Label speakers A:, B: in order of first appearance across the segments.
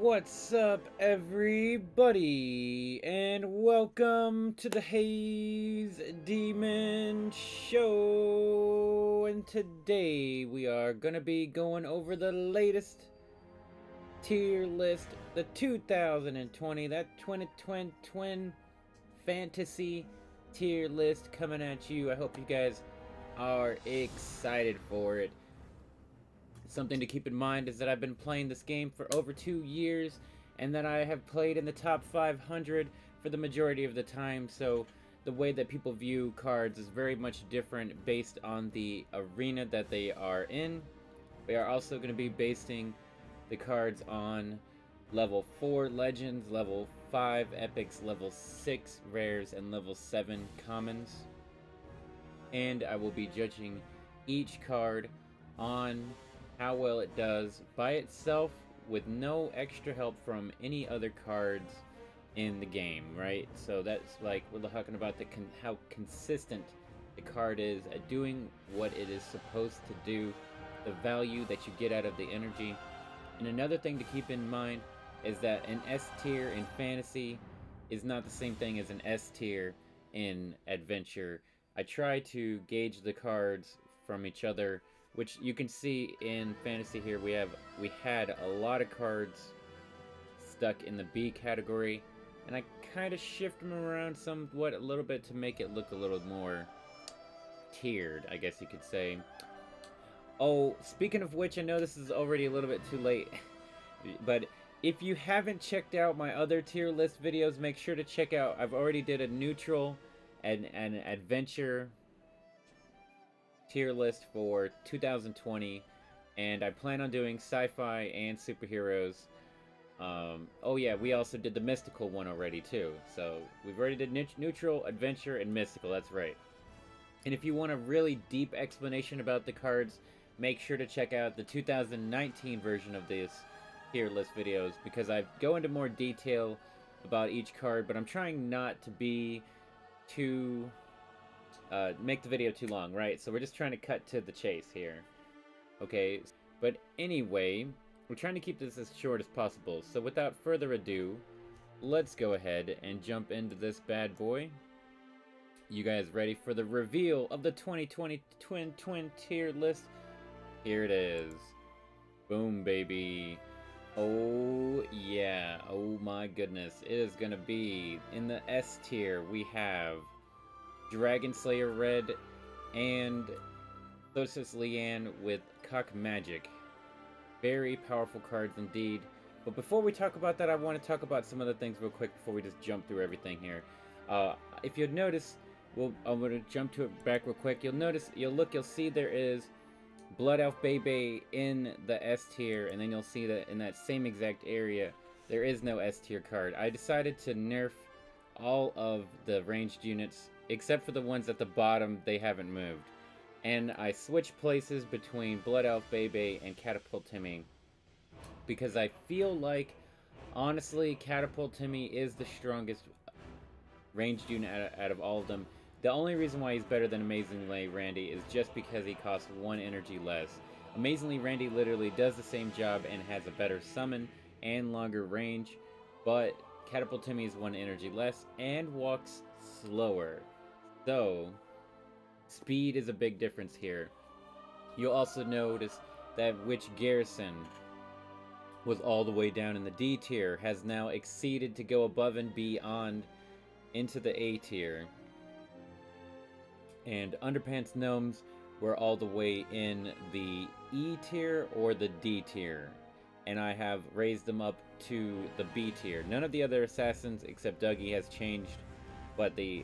A: What's up, everybody, and welcome to the Haze Demon Show. And today we are gonna be going over the latest tier list, the 2020, that 2020 twin fantasy tier list coming at you. I hope you guys are excited for it. Something to keep in mind is that I've been playing this game for over 2 years, and that I have played in the top 500 for the majority of the time, so the way that people view cards is very much different based on the arena that they are in. We are also going to be basing the cards on level 4 legends, level 5 epics, level 6 rares, and level 7 commons. And I will be judging each card on how well it does by itself with no extra help from any other cards in the game, right? So that's like we're talking about how consistent the card is at doing what it is supposed to do, the value that you get out of the energy. And another thing to keep in mind is that an S tier in fantasy is not the same thing as an S tier in adventure. I try to gauge the cards from each other, which you can see in fantasy here. We had a lot of cards stuck in the B category, and I kind of shift them around somewhat a little bit to make it look a little more tiered, I guess you could say. Oh, speaking of which, I know this is already a little bit too late, but if you haven't checked out my other tier list videos, make sure to check out. I've already did a neutral and an adventure tier list for 2020, and I plan on doing sci-fi and superheroes. Oh yeah, we also did the mystical one already too. So we've already did neutral, adventure, and mystical. That's right. And if you want a really deep explanation about the cards, make sure to check out the 2019 version of this tier list videos, because I go into more detail about each card, but I'm trying not to be too make the video too long, right? So we're just trying to cut to the chase here. Okay, but anyway, we're trying to keep this as short as possible. So without further ado, let's go ahead and jump into this bad boy. You guys ready for the reveal of the 2020 twin tier list? Here it is. Boom, baby. Oh yeah, oh my goodness. It is gonna be in the S tier. We have Dragon Slayer Red and Sosus Leanne with Cock Magic. Very powerful cards indeed. But before we talk about that, I want to talk about some other things real quick before we just jump through everything here. If you'll notice, I'm going to jump to it back real quick. You'll notice, you'll see there is Blood Elf Bebe in the S tier, and then you'll see that in that same exact area, there is no S tier card. I decided to nerf all of the ranged units, except for the ones at the bottom. They haven't moved. And I switched places between Blood Elf Bebe and Catapult Timmy, because I feel like, honestly, Catapult Timmy is the strongest ranged unit out of all of them. The only reason why he's better than Amazingly Randy is just because he costs 1 energy less. Amazingly Randy literally does the same job and has a better summon and longer range, but Catapult Timmy is 1 energy less and walks slower. So, speed is a big difference here. You'll also notice that which Garrison was all the way down in the D tier has now exceeded to go above and beyond into the A tier. And Underpants Gnomes were all the way in the E tier or the D tier. And I have raised them up to the B tier. None of the other assassins except Dougie has changed, but the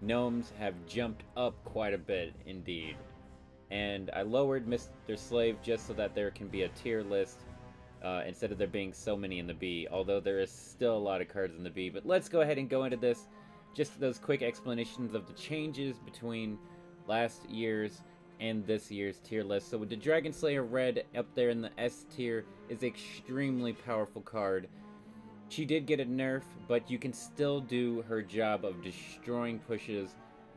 A: Gnomes have jumped up quite a bit indeed. And I lowered Mr. Slave just so that there can be a tier list instead of there being so many in the B, although there is still a lot of cards in the B. But let's go ahead and go into this. Just those quick explanations of the changes between last year's and this year's tier list. So with the Dragon Slayer Red up there in the S tier is an extremely powerful card. She did get a nerf, but you can still do her job of destroying pushes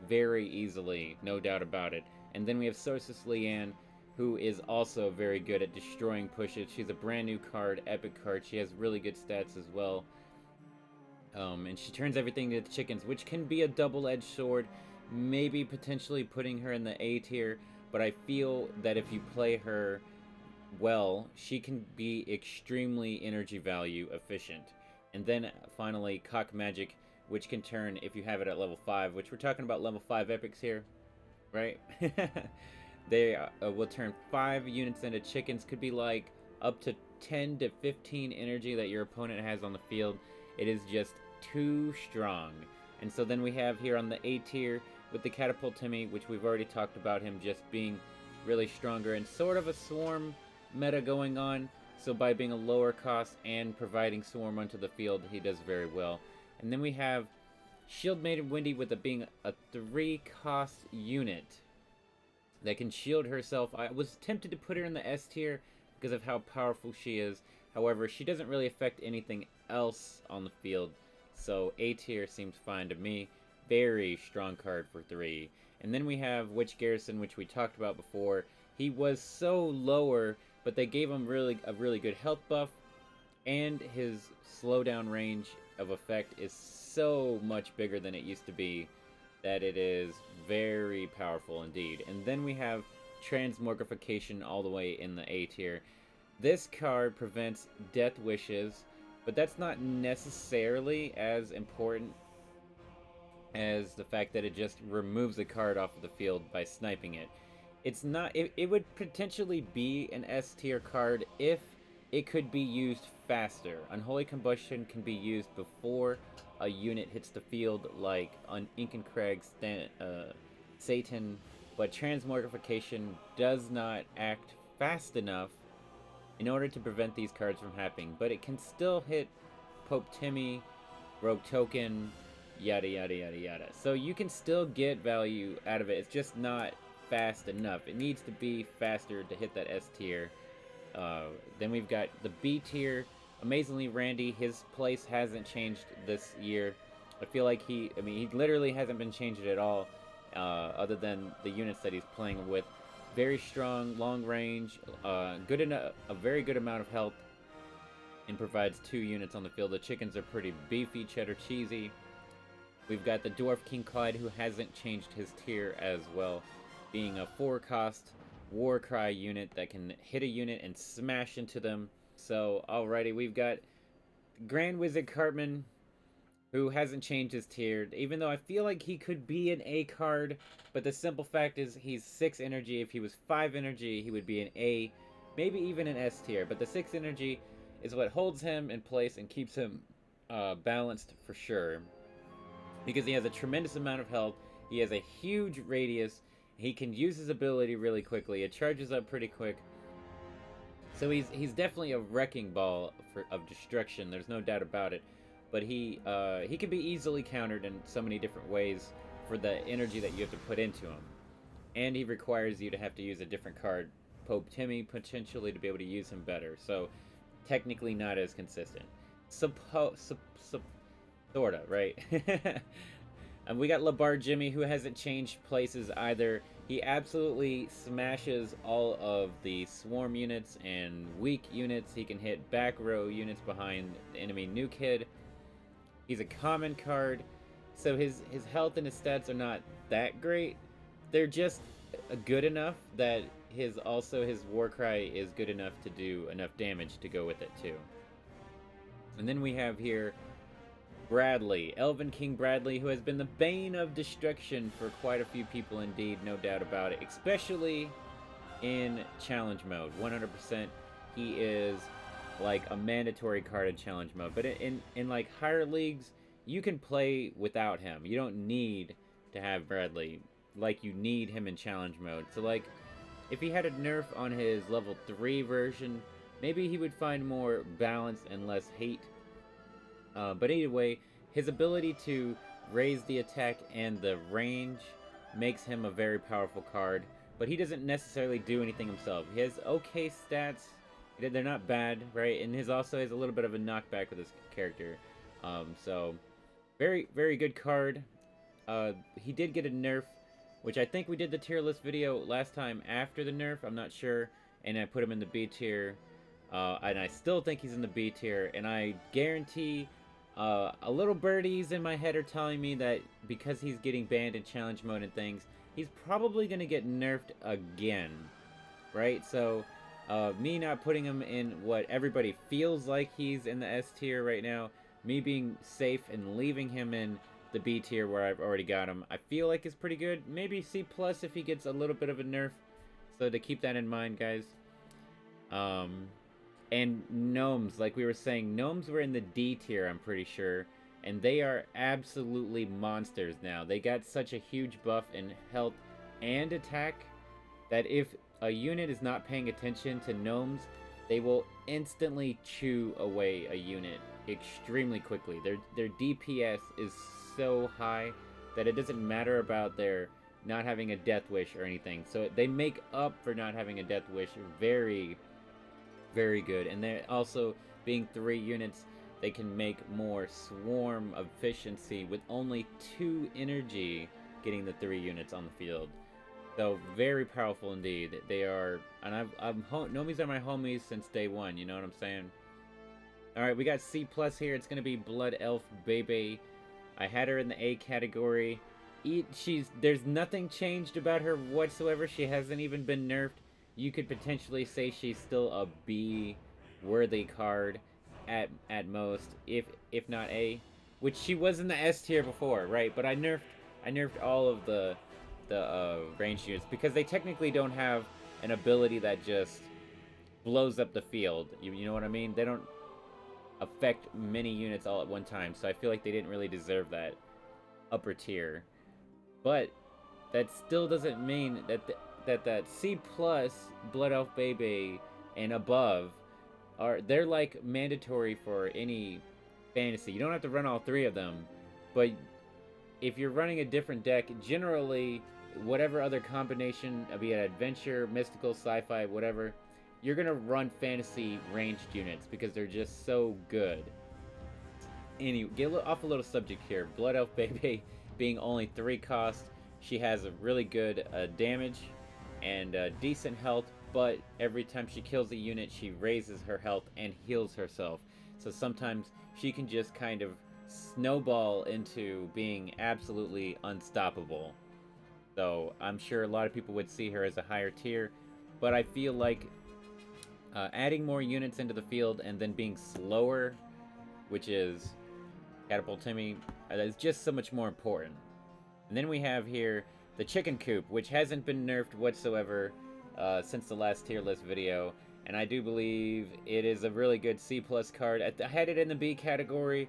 A: very easily, no doubt about it. And then we have Sosus Leanne, who is also very good at destroying pushes. She's a brand new card, epic card. She has really good stats as well. And she turns everything into chickens, which can be a double-edged sword. Maybe potentially putting her in the A tier, but I feel that if you play her well, she can be extremely energy value efficient. And then finally, Cock Magic, which can turn, if you have it at level 5, which we're talking about level 5 epics here, right? They will turn 5 units into chickens. Could be like up to 10 to 15 energy that your opponent has on the field. It is just too strong. And so then we have here on the A tier with the Catapult Timmy, which we've already talked about him just being really stronger and sort of a swarm meta going on. So by being a lower cost and providing swarm onto the field, he does very well. And then we have Shield Maiden Wendy with it being a 3 cost unit that can shield herself. I was tempted to put her in the S tier because of how powerful she is. However, she doesn't really affect anything else on the field. So A tier seems fine to me. Very strong card for 3. And then we have Garrison, which we talked about before. He was so lower, but they gave him a really good health buff. And his slowdown range of effect is so much bigger than it used to be that it is very powerful indeed. And then we have Transmogrification all the way in the A tier. This card prevents death wishes, but that's not necessarily as important as the fact that it just removes the card off of the field by sniping it. It's not. It would potentially be an S tier card if it could be used faster. Unholy Combustion can be used before a unit hits the field, like on Ink and Kraig, Satan, but Transmogrification does not act fast enough in order to prevent these cards from happening. But it can still hit Pope Timmy, Rogue Token, yada yada yada yada. So you can still get value out of it. It's just not fast enough. It needs to be faster to hit that S tier. Then we've got the B tier. Amazingly, Randy, his place hasn't changed this year. I feel like he literally hasn't been changed at all, other than the units that he's playing with. Very strong, long range, a very good amount of health, and provides 2 units on the field. The chickens are pretty beefy, cheddar cheesy. We've got the Dwarf King Clyde, who hasn't changed his tier as well, being a 4-cost Warcry unit that can hit a unit and smash into them. So, alrighty, we've got Grand Wizard Cartman, who hasn't changed his tier, even though I feel like he could be an A card, but the simple fact is he's 6 energy. If he was 5 energy, he would be an A, maybe even an S tier, but the 6 energy is what holds him in place and keeps him balanced for sure, because he has a tremendous amount of health, he has a huge radius, he can use his ability really quickly, it charges up pretty quick. So he's definitely a wrecking ball of destruction. There's no doubt about it. But he can be easily countered in so many different ways for the energy that you have to put into him. And he requires you to have to use a different card, Pope Timmy, potentially to be able to use him better. So technically not as consistent. Sorta, right? And we got Lebar Jimmy, who hasn't changed places either. He absolutely smashes all of the swarm units and weak units. He can hit back row units behind the enemy new kid. He's a common card, so his health and his stats are not that great. They're just good enough that his Warcry is good enough to do enough damage to go with it too. And then we have here Bradley, Elven King Bradley, who has been the bane of destruction for quite a few people indeed, no doubt about it, especially in challenge mode. 100%, he is like a mandatory card in challenge mode, but in like higher leagues, you can play without him. You don't need to have Bradley like you need him in challenge mode. So like, if he had a nerf on his level 3 version, maybe he would find more balance and less hate. But either way, his ability to raise the attack and the range makes him a very powerful card, but he doesn't necessarily do anything himself. He has okay stats, they're not bad, right? And his also has a little bit of a knockback with his character. So, very, very good card. He did get a nerf which I think we did the tier list video last time after the nerf, I'm not sure, and I put him in the B tier, and I still think he's in the B tier, and I guarantee a little birdies in my head are telling me that because he's getting banned in challenge mode and things, he's probably going to get nerfed again, right? So, me not putting him in what everybody feels like he's in the S tier right now, me being safe and leaving him in the B tier where I've already got him, I feel like is pretty good. Maybe C plus if he gets a little bit of a nerf. So to keep that in mind, guys. And Gnomes, like we were saying, Gnomes were in the D tier, I'm pretty sure. And they are absolutely monsters now. They got such a huge buff in health and attack that if a unit is not paying attention to Gnomes, they will instantly chew away a unit extremely quickly. Their DPS is so high that it doesn't matter about their not having a death wish or anything. So they make up for not having a death wish very, very good. And they're also, being 3 units, they can make more swarm efficiency with only 2 energy getting the 3 units on the field. So very powerful indeed. They are, and Nomies are my homies since day 1, you know what I'm saying? Alright, we got C plus here. It's gonna be Blood Elf Baby. I had her in the A category. There's nothing changed about her whatsoever. She hasn't even been nerfed. You could potentially say she's still a B worthy card at most, if not A, which she was in the S tier before, right? But I nerfed all of the ranged units because they technically don't have an ability that just blows up the field. You know what I mean? They don't affect many units all at one time, so I feel like they didn't really deserve that upper tier. But that still doesn't mean that C plus Blood Elf Baby and above they're like mandatory for any fantasy. You don't have to run all 3 of them, but if you're running a different deck, generally whatever other combination, be it adventure, mystical, sci-fi, whatever, you're gonna run fantasy ranged units because they're just so good. Anyway, get off a little subject here. Blood Elf Baby being only 3 cost, she has a really good damage and decent health, but every time she kills a unit, she raises her health and heals herself. So sometimes she can just kind of snowball into being absolutely unstoppable. So I'm sure a lot of people would see her as a higher tier, but I feel like adding more units into the field and then being slower, which is Catapult Timmy, is just so much more important. And then we have here the Chicken Coop, which hasn't been nerfed whatsoever since the last tier list video, and I do believe it is a really good C plus card. I had it in the B category,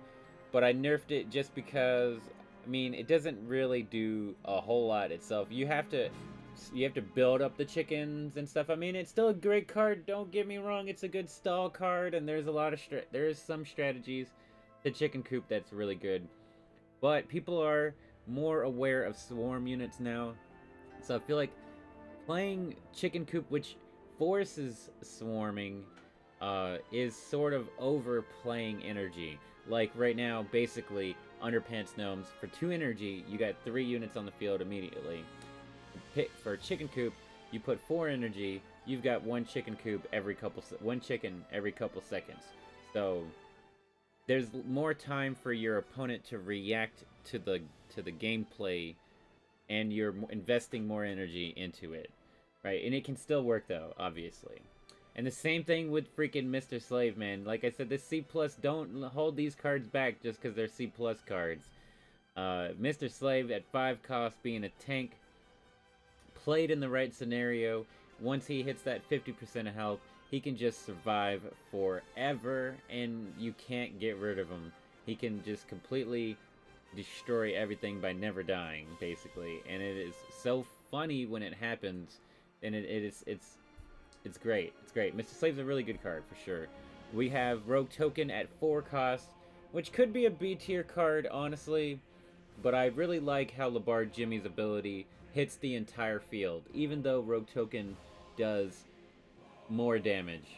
A: but I nerfed it just because, I mean, it doesn't really do a whole lot itself. You have to build up the chickens and stuff. I mean, it's still a great card, don't get me wrong. It's a good stall card, and there's a lot of there's some strategies to Chicken Coop that's really good. But people are more aware of swarm units now, so I feel like playing Chicken Coop, which forces swarming, is sort of overplaying energy. Like right now, basically, Underpants Gnomes, for 2 energy, you got 3 units on the field immediately. For Chicken Coop, you put 4 energy, you've got 1 chicken coop every couple seconds. So there's more time for your opponent to react to the gameplay, and you're investing more energy into it, right? And it can still work though, obviously. And the same thing with freaking Mr. Slave, man. Like I said, this C plus, don't hold these cards back just because they're C plus cards. Mr. Slave at 5 cost, being a tank, played in the right scenario, once he hits that 50% of health, he can just survive forever, and you can't get rid of him. He can just completely destroy everything by never dying, basically. And it is so funny when it happens, and it's great. It's great. Mr. Slave's a really good card, for sure. We have Rogue Token at 4 cost, which could be a B tier card, honestly, but I really like how Lebar Jimmy's ability hits the entire field. Even though Rogue Token does more damage,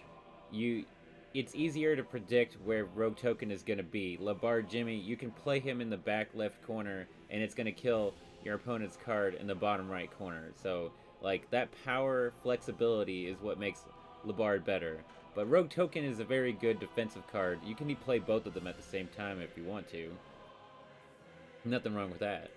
A: it's easier to predict where Rogue Token is going to be. Lebar Jimmy, you can play him in the back left corner, and it's going to kill your opponent's card in the bottom right corner. So, like, that power flexibility is what makes Lebar better. But Rogue Token is a very good defensive card. You can play both of them at the same time if you want to. Nothing wrong with that.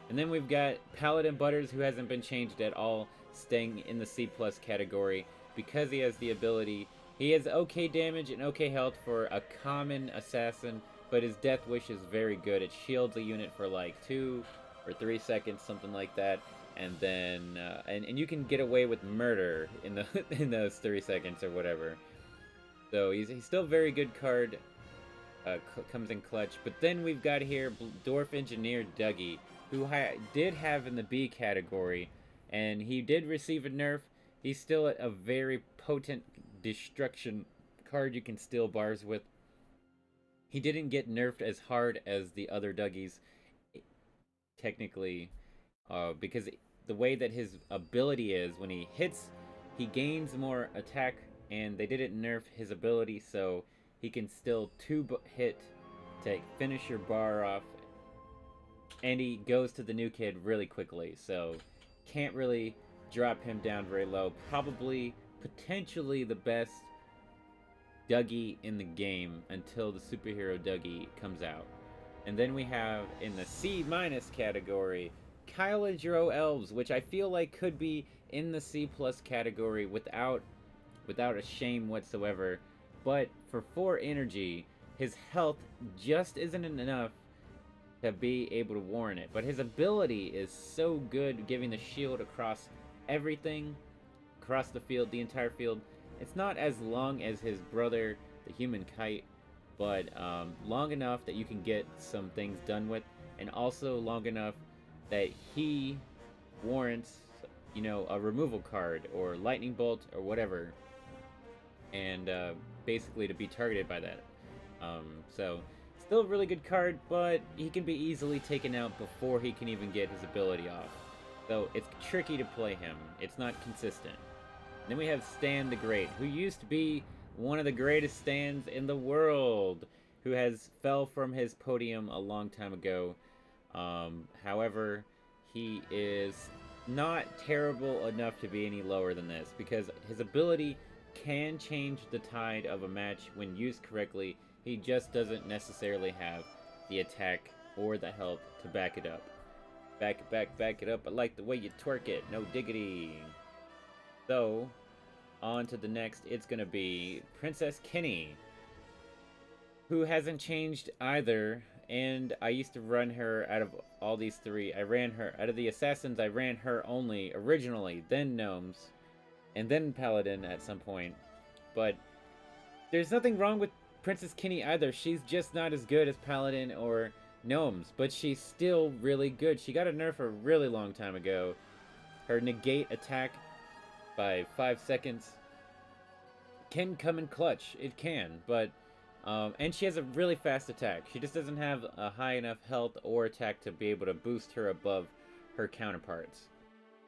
A: And then we've got Paladin Butters, who hasn't been changed at all, staying in the C+ category because he has the ability. He has okay damage and okay health for a common assassin, but his Death Wish is very good. It shields a unit for like 2 or 3 seconds, something like that. And then, and you can get away with murder in the in those 3 seconds or whatever. So he's still a very good card. Comes in clutch. But then we've got here Dwarf Engineer Dougie, who did have in the B category, and he did receive a nerf. He's still a very potent destruction card you can steal bars with. He didn't get nerfed as hard as the other Dougies, technically, because the way that his ability is, when he hits, he gains more attack, and they didn't nerf his ability, so he can still 2-hit to finish your bar off, and he goes to the new kid really quickly, so can't really drop him down very low. Probably, potentially the best Dougie in the game until the superhero Dougie comes out. And then we have, in the C- category, Kyla Elves, which I feel like could be in the C+ category without a shame whatsoever. But for 4 energy, his health just isn't enough to be able to warrant it. But his ability is so good, giving the shield across everything, across the field, the entire field. It's not as long as his brother, the human kite, but long enough that you can get some things done with, and also long enough that he warrants, you know, a removal card or lightning bolt or whatever, and basically to be targeted by that. So still a really good card, but he can be easily taken out before he can even get his ability off. So it's tricky to play him. It's not consistent. Then we have Stan the Great, who used to be one of the greatest Stans in the world, who has fell from his podium a long time ago. However, he is not terrible enough to be any lower than this, because his ability can change the tide of a match when used correctly. He just doesn't necessarily have the attack or the health to back it up. Back it up. I like the way you twerk it. No diggity. So, on to the next. It's gonna be Princess Kinney, who hasn't changed either. And I used to run her out of all these 3. I ran her out of the assassins. I ran her only originally, then Gnomes, and then Paladin at some point. But there's nothing wrong with Princess Kinney either. She's just not as good as Paladin or Gnomes, but she's still really good. She got a nerf a really long time ago. Her negate attack by 5 seconds can come in clutch. It can, but and she has a really fast attack. She just doesn't have a high enough health or attack to be able to boost her above her counterparts.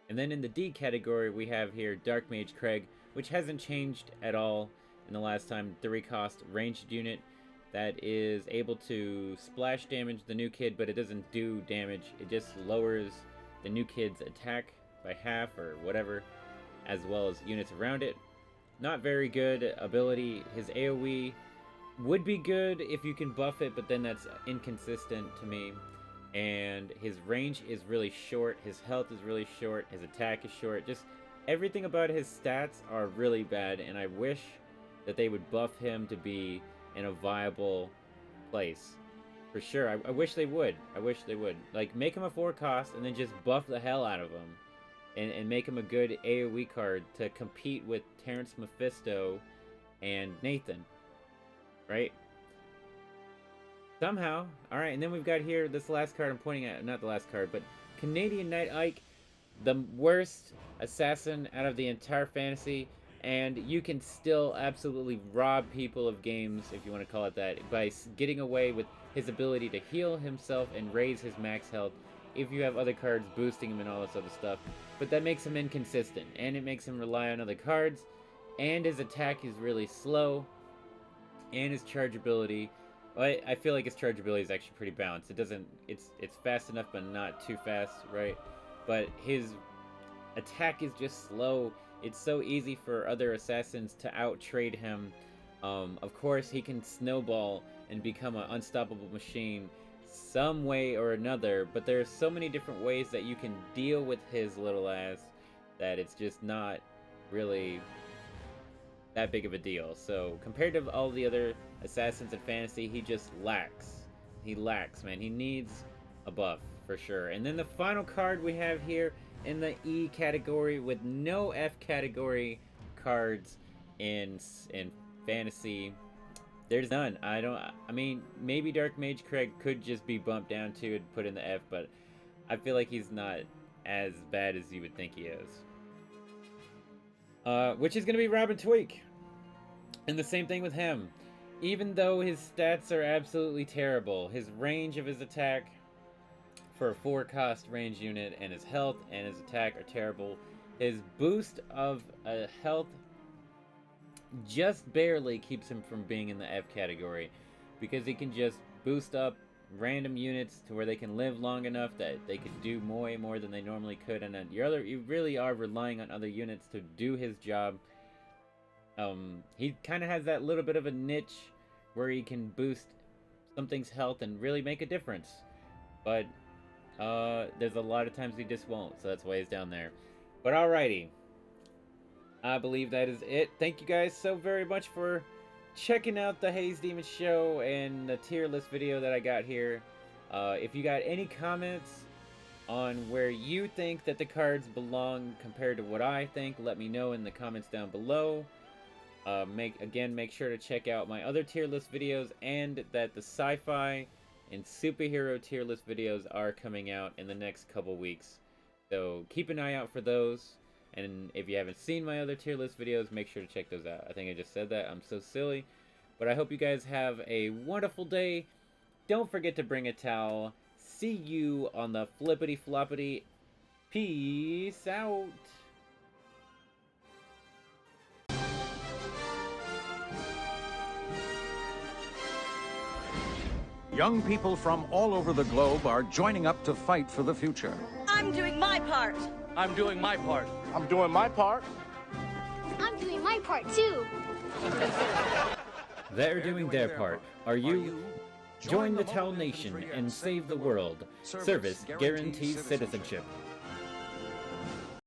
A: And then in the D category, we have here Dark Mage Kraig, which hasn't changed at all in the last time. 3-cost ranged unit that is able to splash damage the new kid, but it doesn't do damage. It just lowers the new kid's attack by half or whatever, as well as units around it. Not very good ability. His AoE would be good if you can buff it, but then that's inconsistent to me. And his range is really short, his health is really short, his attack is short. Just everything about his stats are really bad, and I wish that they would buff him to be in a viable place. For sure, I wish they would. I wish they would. Like, make him a 4-cost and then just buff the hell out of him. And make him a good AoE card to compete with Terrence Mephisto and Nathan. Right? Somehow. Alright, and then we've got here this last card I'm pointing at. Not the last card, but Canadian Knight Ike. The worst assassin out of the entire fantasy. And you can still absolutely rob people of games, if you want to call it that, by getting away with his ability to heal himself and raise his max health if you have other cards boosting him and all this other stuff. But that makes him inconsistent, and it makes him rely on other cards, and his attack is really slow, and his charge ability I feel like its chargeability is actually pretty balanced. It doesn't, it's fast enough, but not too fast, right? But his attack is just slow. It's so easy for other assassins to out-trade him. Of course, he can snowball and become an unstoppable machine some way or another, but there's so many different ways that you can deal with his little ass that it's just not really that big of a deal. So compared to all the other assassins in fantasy, he just lacks. He lacks, man. He needs a buff for sure. And then the final card we have here in the E category with no F category cards in fantasy. There's none. I mean, maybe Dark Mage Kraig could just be bumped down to and put in the F, but I feel like he's not as bad as you would think he is. Which is going to be Robin Tweak. And the same thing with him. Even though his stats are absolutely terrible, his range of his attack for a 4-cost range unit and his health and his attack are terrible. His boost of health just barely keeps him from being in the F category, because he can just boost up random units to where they can live long enough that they could do way more than they normally could, and then you really are relying on other units to do his job. He kind of has that little bit of a niche where he can boost something's health and really make a difference, but there's a lot of times he just won't, so that's why he's down there. But alrighty, I believe that is it. Thank you guys so very much for checking out the Haze Demon show and the tier list video that I got here. If you got any comments on where you think that the cards belong compared to what I think, let me know in the comments down below. Make sure to check out my other tier list videos, and that the sci-fi and superhero tier list videos are coming out in the next couple weeks. So keep an eye out for those. And if you haven't seen my other tier list videos, make sure to check those out. I think I just said that. I'm so silly. But I hope you guys have a wonderful day. Don't forget to bring a towel. See you on the flippity floppity. Peace out.
B: Young people from all over the globe are joining up to fight for the future.
C: I'm doing my part.
D: I'm doing my part.
E: I'm doing my part.
F: I'm doing my part too.
A: They're doing their part. Are you? Join the Towel Nation and save the world. Service guarantees citizenship.